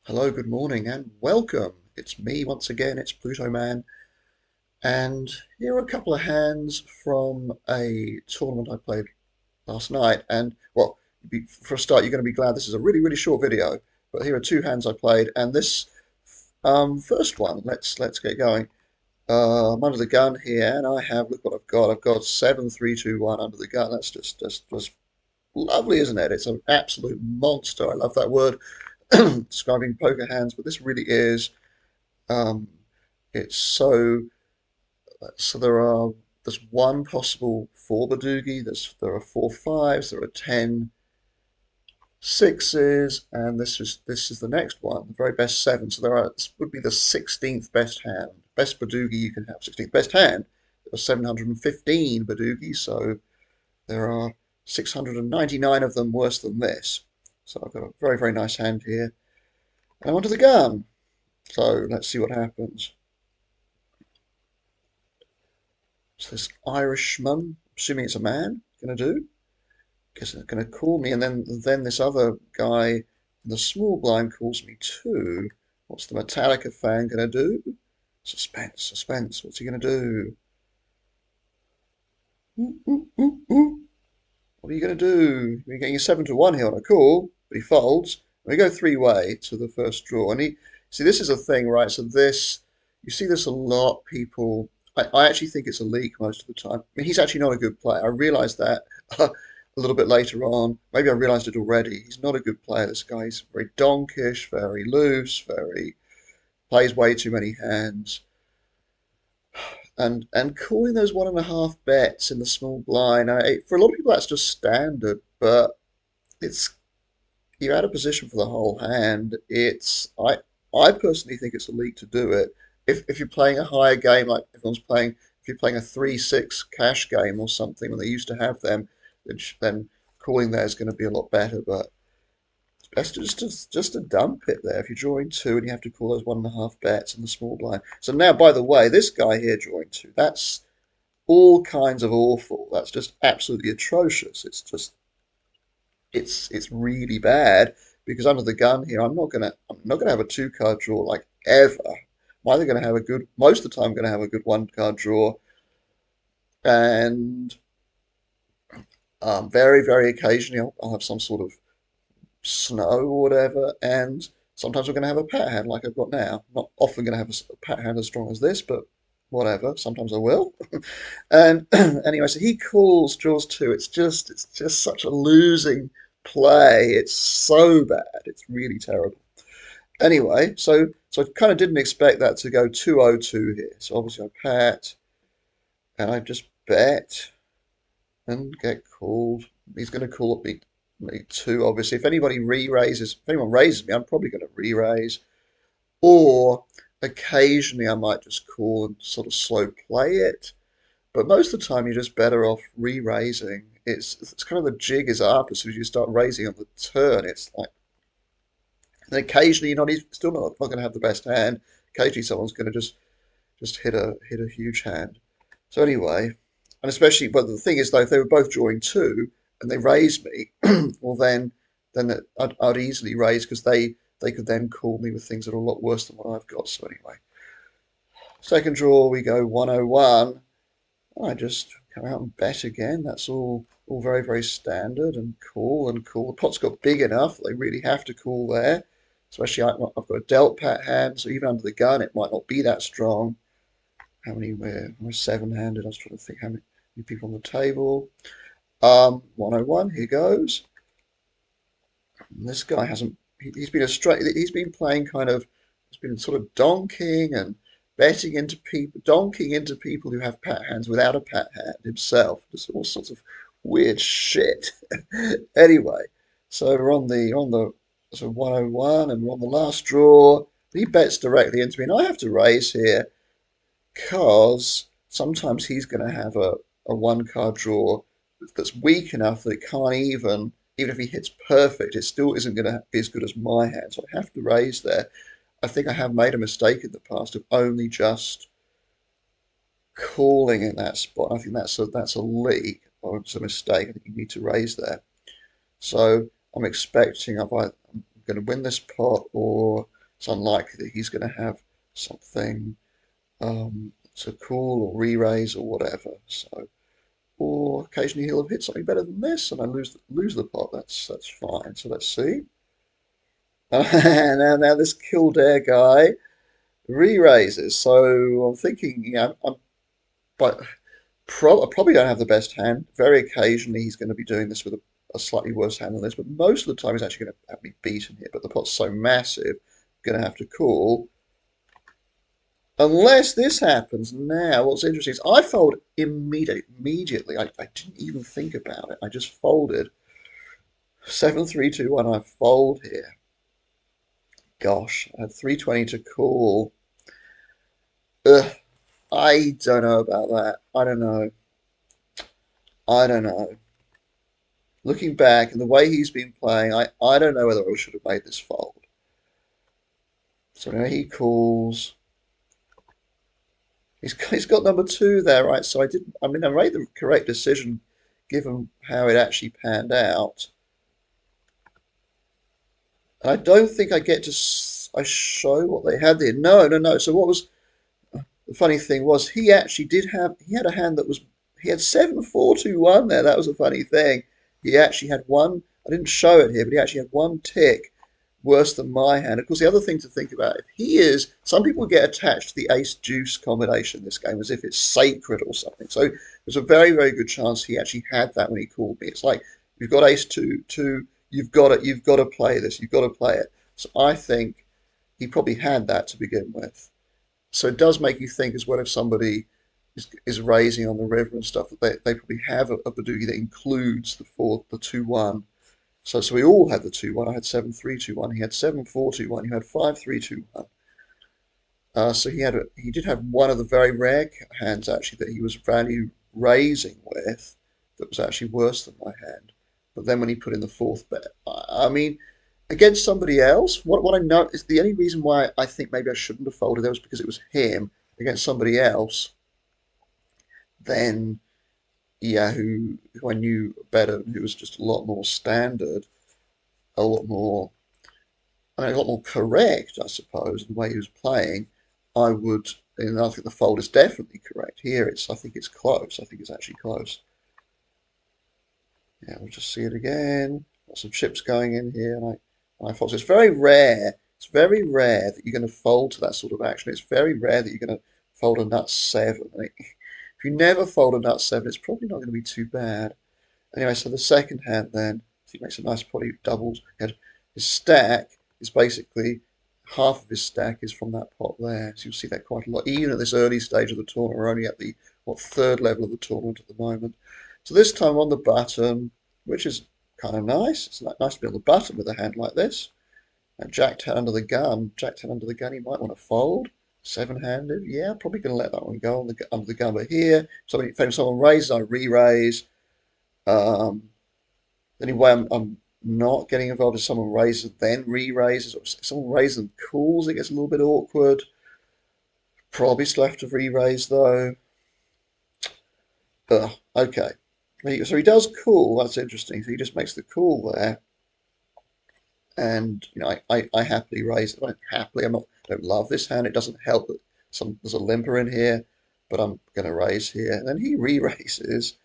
Hello, good morning, and welcome. It's me once again, it's Pluto Man, and here are a couple of hands from a tournament I played last night. And well, for a start, you're going to be glad this is a really, really short video. But here are two hands I played, and this first one, let's get going. I'm under the gun here, and I have look what I've got. I've got 7-3-2-1 under the gun. That's just lovely, isn't it? It's an absolute monster. I love that word describing poker hands, but this really is. Um, it's so there's one possible four Badugi. There are four fives. There are 10 sixes, and this is the next one, the very best seven. So this would be the 16th best hand, best Badugi you can have. 16th best hand. There are 715 Badugi, so there are 699 of them worse than this. So I've got a very, very nice hand here. And onto the gun. So let's see what happens. So this Irishman, assuming it's a man, gonna do, because they're gonna call me, and then this other guy in the small blind calls me too. What's the Metallica fan gonna do? Suspense, suspense. What's he gonna do? Ooh, ooh, ooh, ooh. What are you gonna do? You're getting a 7-1 here on a call, but he folds. We go three-way to the first draw, and he see this is a thing, right? So this you see this a lot. People, I actually think it's a leak most of the time. I mean, he's actually not a good player. I realized that a little bit later on. Maybe I realized it already. He's not a good player. This guy is very donkish, very loose, very plays way too many hands, and calling those 1.5 bets in the small blind. For a lot of people, that's just standard, but it's you're out of position for the whole hand. I personally think it's a leak to do it. If you're playing a higher game, like everyone's playing, if you're playing a 3-6 cash game or something when they used to have them, then calling there is going to be a lot better. But it's best just to dump it there. If you're drawing two and you have to call those 1.5 bets in the small blind. So now, by the way, this guy here drawing two, that's all kinds of awful. That's just absolutely atrocious. It's really bad because under the gun here, I'm not gonna have a two card draw like ever. I'm either gonna have a good most of the time I'm gonna have a good one card draw and very very occasionally I'll have some sort of snow or whatever, and sometimes we're gonna have a pat hand like I've got now. I'm not often gonna have a pat hand as strong as this, but whatever. Sometimes I will. And anyway, so he calls, draws two. It's just such a losing play. It's so bad. It's really terrible. Anyway, so I kind of didn't expect that to go 2-0-2 here. So obviously I pat and I just bet and get called. He's going to call up me two, obviously. If anybody re-raises, if anyone raises me, I'm probably going to re-raise. Or occasionally I might just call and sort of slow play it. But most of the time, you're just better off re-raising. It's kind of the jig is up as soon as you start raising on the turn. It's like, and occasionally you're still not going to have the best hand. Occasionally someone's going to just hit a huge hand. So anyway, and especially, but the thing is though, if they were both drawing two and they raised me, well I'd easily raise because they could then call me with things that are a lot worse than what I've got. So anyway, second draw we go 101. I just come out and bet again. That's all very, very standard and cool and cool. The pot's got big enough. They really have to call there. Especially I've got a dealt pat hand, so even under the gun it might not be that strong. How many we're seven-handed. I was trying to think how many people on the table. 101, here goes. And this guy hasn't he's been playing kind of he's been sort of donking and donking into people who have pat hands without a pat hand himself. Just all sorts of weird shit. Anyway, so we're on the so 101 and we're on the last draw. He bets directly into me, and I have to raise here because sometimes he's going to have a one card draw that's weak enough that it can't even if he hits perfect, it still isn't going to be as good as my hand. So I have to raise there. I think I have made a mistake in the past of only just calling in that spot. I think that's a leak or it's a mistake. I think you need to raise there. So I'm expecting I'm going to win this pot or It's unlikely that he's going to have something to call or re-raise or whatever. So, or occasionally he'll have hit something better than this, and I lose the pot. That's fine. So let's see. Now this Kildare guy re-raises. So I'm thinking, but I probably don't have the best hand. Very occasionally he's going to be doing this with a slightly worse hand than this, but most of the time he's actually going to have me beaten here. But the pot's so massive, I'm going to have to call. Unless this happens now, what's interesting is I fold immediately. I didn't even think about it. I just folded. 7-3-2-1. I fold here. Gosh, I had 320 to call. Ugh, I don't know about that. I don't know. I don't know. Looking back and the way he's been playing, I don't know whether I should have made this fold. So now he calls. He's got number two there, right? So I didn't. I mean, I made the correct decision given how it actually panned out. And I don't think I get to. I show what they had there. No, no, no. So what was the funny thing was he actually did have. He had a hand that was. He had 7-4-2-1 there. That was a funny thing. He actually had one. I didn't show it here, but he actually had one tick worse than my hand. Of course, the other thing to think about, if he is, some people get attached to the ace deuce combination in this game as if it's sacred or something. So there's a very, very good chance he actually had that when he called me. It's like you've got ace two, you've got to play this, you've got to play it. So I think he probably had that to begin with. So it does make you think as well if somebody is raising on the river and stuff that they probably have a Badugi that includes the 2-1. So we all had the 2-1. I had 7-3-2-1. He had 7-4-2-1. You had 5-3-2-1. So he did have one of the very rare hands actually that he was value raising with that was actually worse than my hand. But then when he put in the fourth bet, I mean, against somebody else, what I know is the only reason why I think maybe I shouldn't have folded there was because it was him against somebody else. Then yeah, who I knew better, who was just a lot more standard, a lot more a lot more correct, I suppose, in the way he was playing, I would, and I think the fold is definitely correct. Here, I think it's close. I think it's actually close. Yeah, we'll just see it again. Got some chips going in here, and I fold. So it's very rare. It's very rare that you're going to fold to that sort of action. It's very rare that you're going to fold a nut seven. If you never fold a nut seven, it's probably not going to be too bad. Anyway, so the second hand then, so he makes a nice pot, he doubles. His stack is basically half of his stack is from that pot there. So you'll see that quite a lot. Even at this early stage of the tournament, we're only at the third level of the tournament at the moment. So this time on the button, which is kind of nice. It's nice to be on the button with a hand like this. And Jack 10 under the gun. Jack 10 under the gun, he might want to fold. Seven-handed, yeah, probably going to let that one go on under the gun. But here, if someone raises, I re-raise. Um, Anyway, I'm not getting involved if someone raises then re-raises, or if someone raises and calls, it gets a little bit awkward. Probably still have to re-raise though. Okay. So he does call, that's interesting. So he just makes the call there. And I happily raise it. I don't happily, I don't love this hand. It doesn't help that there's a limper in here, but I'm gonna raise here. And then he re-raises.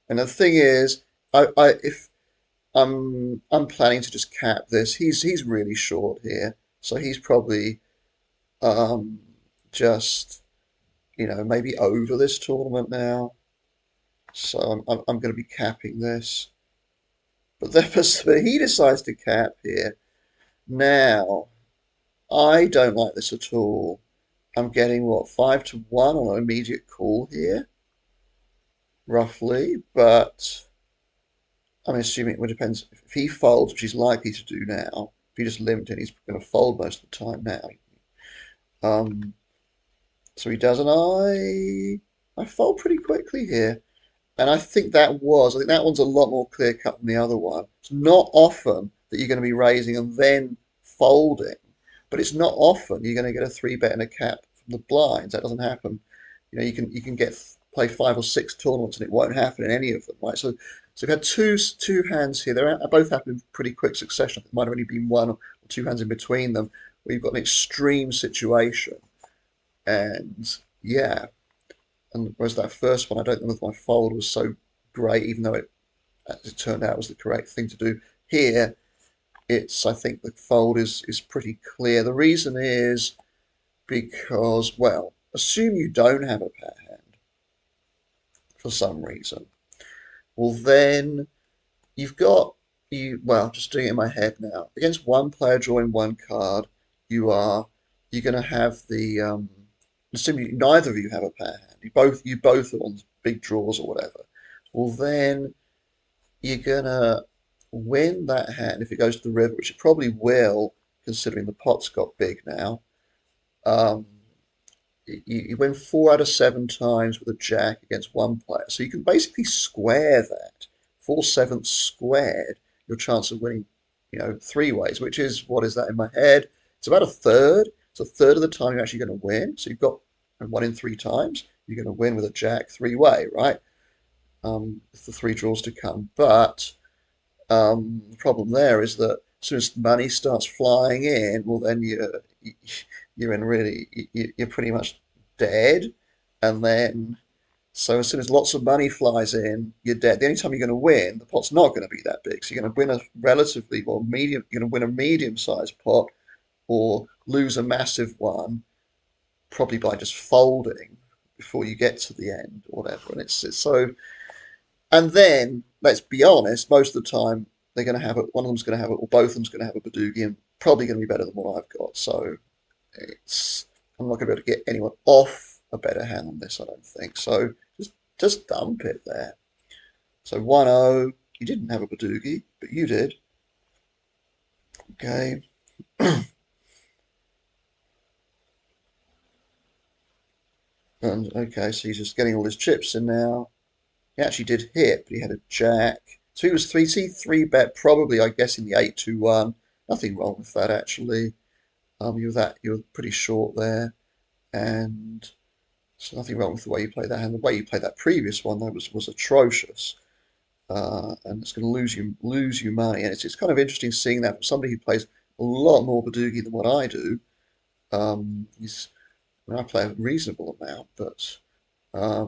And the thing is, if I'm planning to just cap this. He's really short here, so he's probably um, just maybe over this tournament now. So I'm going to be capping this, but then but he decides to cap here. Now I don't like this at all. I'm getting what 5-1 on an immediate call here, roughly, but I'm assuming it depends if he folds, which he's likely to do now. If he just limped in, he's going to fold most of the time now. Um, so he does, and I fold pretty quickly here. And I think that one's a lot more clear cut than the other one. It's not often that you're going to be raising and then folding, but it's not often you're going to get a three bet and a cap from the blinds. That doesn't happen. You can play 5 or 6 tournaments and it won't happen in any of them, right? So we've had two hands here. They're both happening in pretty quick succession. It might have only been one two hands in between them, where you've got an extreme situation. And yeah, and whereas that first one, I don't know if my fold was so great, even though it, as it turned out, was the correct thing to do. Here, I think the fold is pretty clear. The reason is because, well, assume you don't have a pair hand for some reason. Well, then you've got well, just doing it in my head now. Against one player drawing one card, you're going to have the assuming neither of you have a pair hand. You both are on big draws or whatever. Well, then you're gonna win that hand if it goes to the river, which it probably will, considering the pot's got big now. Um, you win 4 out of 7 times with a jack against one player. So you can basically square that. 4/7 squared, your chance of winning, 3 ways, which is, what is that in my head? It's about a third. It's a third of the time you're actually going to win. So you've got 1 in 3 times, you're going to win with a jack 3-way, right? With the 3 draws to come. But the problem there is that as soon as money starts flying in, well, then you're in really you're pretty much dead. And then so as soon as lots of money flies in, you're dead. The only time you're going to win, the pot's not going to be that big. So you're going to win a relatively well medium. You're going to win a medium-sized pot or lose a massive one, probably by just folding before you get to the end or whatever. And it's so. And then, let's be honest, most of the time they're going to have it. One of them's going to have it, or both of them's going to have a Badugi, and probably going to be better than what I've got. So it's I'm not going to be able to get anyone off a better hand than this, I don't think. So just dump it there. So 1-0. You didn't have a Badugi, but you did. Okay. And okay, so he's just getting all his chips in now. He actually did hit, but he had a jack. So he was three bet probably, I guess, in the 8-2-1. Nothing wrong with that actually. You were pretty short there, and so nothing wrong with the way you played that hand. The way you played that previous one though was atrocious, and it's going to lose you money. And it's kind of interesting seeing that from somebody who plays a lot more Badugi than what I do. I play a reasonable amount, but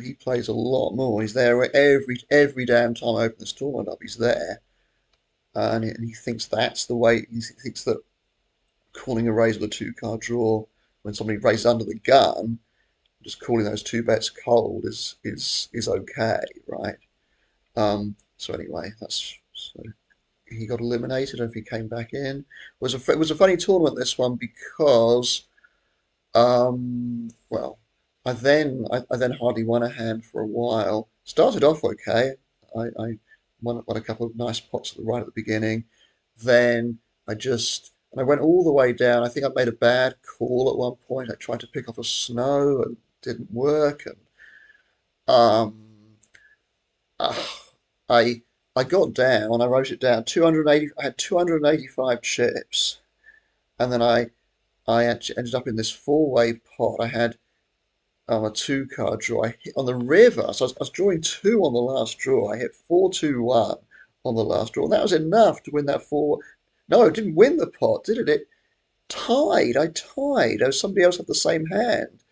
he plays a lot more. He's there every damn time I open this tournament up. He's there, and he thinks that's the way. He thinks that calling a raise with a 2 card draw when somebody raises under the gun, just calling those 2 bets cold is okay, right? So anyway, so he got eliminated. If he came back in, it was a funny tournament, this one, because well, I then hardly won a hand for a while. Started off okay. I won a couple of nice pots right at the beginning. Then and I went all the way down. I think I made a bad call at one point. I tried to pick off a snow and didn't work. And um, uh, I I got down. I wrote it down. 280. I had 285 chips, and then I actually ended up in this 4-way pot. I had a 2 card draw. I hit on the river, so I was drawing 2 on the last draw. I hit 4-2-1 on the last draw, and that was enough to win that four. No, it didn't win the pot, did it? It tied. I tied. Somebody else had the same hand,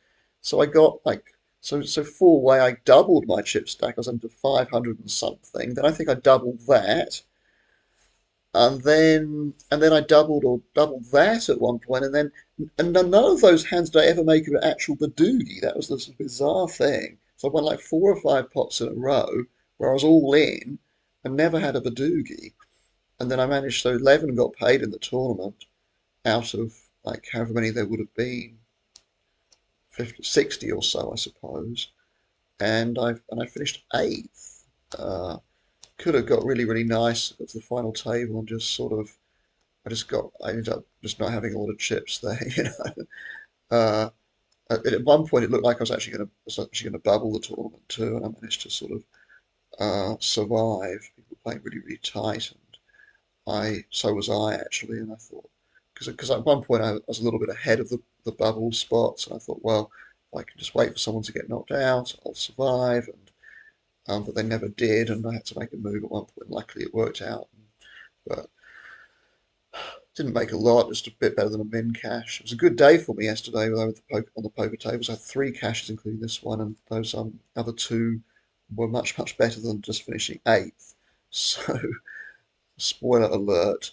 so I got like so 4-way. I doubled my chip stack. I was into 500 and something. Then I think I doubled that, and then I doubled that at one point, and none of those hands did I ever make an actual Badugi. That was the sort of bizarre thing. So I won like 4 or 5 pots in a row where I was all in and never had a Badugi. And then I managed, so 11 got paid in the tournament out of like however many there would have been, 50, 60 or so, I suppose. And I finished eighth. Could have got really, really nice at the final table and just sort of I ended up just not having a lot of chips there, Uh, at one point, it looked like I was actually going to bubble the tournament too, and I managed to sort of survive. People were playing really, really tight, and so was I actually. And I thought, because at one point I was a little bit ahead of the bubble spots, and I thought, well, if I can just wait for someone to get knocked out, I'll survive. And but they never did, and I had to make a move at one point. Luckily, it worked out. But Didn't make a lot, just a bit better than a min cash. It was a good day for me yesterday with the poker, on the poker tables. I had three cashes, including this one, and those other two were much, much better than just finishing eighth. So, spoiler alert.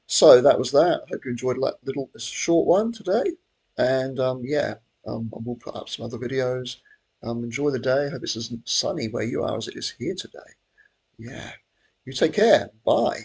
So that was that. I hope you enjoyed that little short one today. And yeah, I will put up some other videos. Enjoy the day. Hope it's as sunny where you are as it is here today. Yeah. You take care. Bye.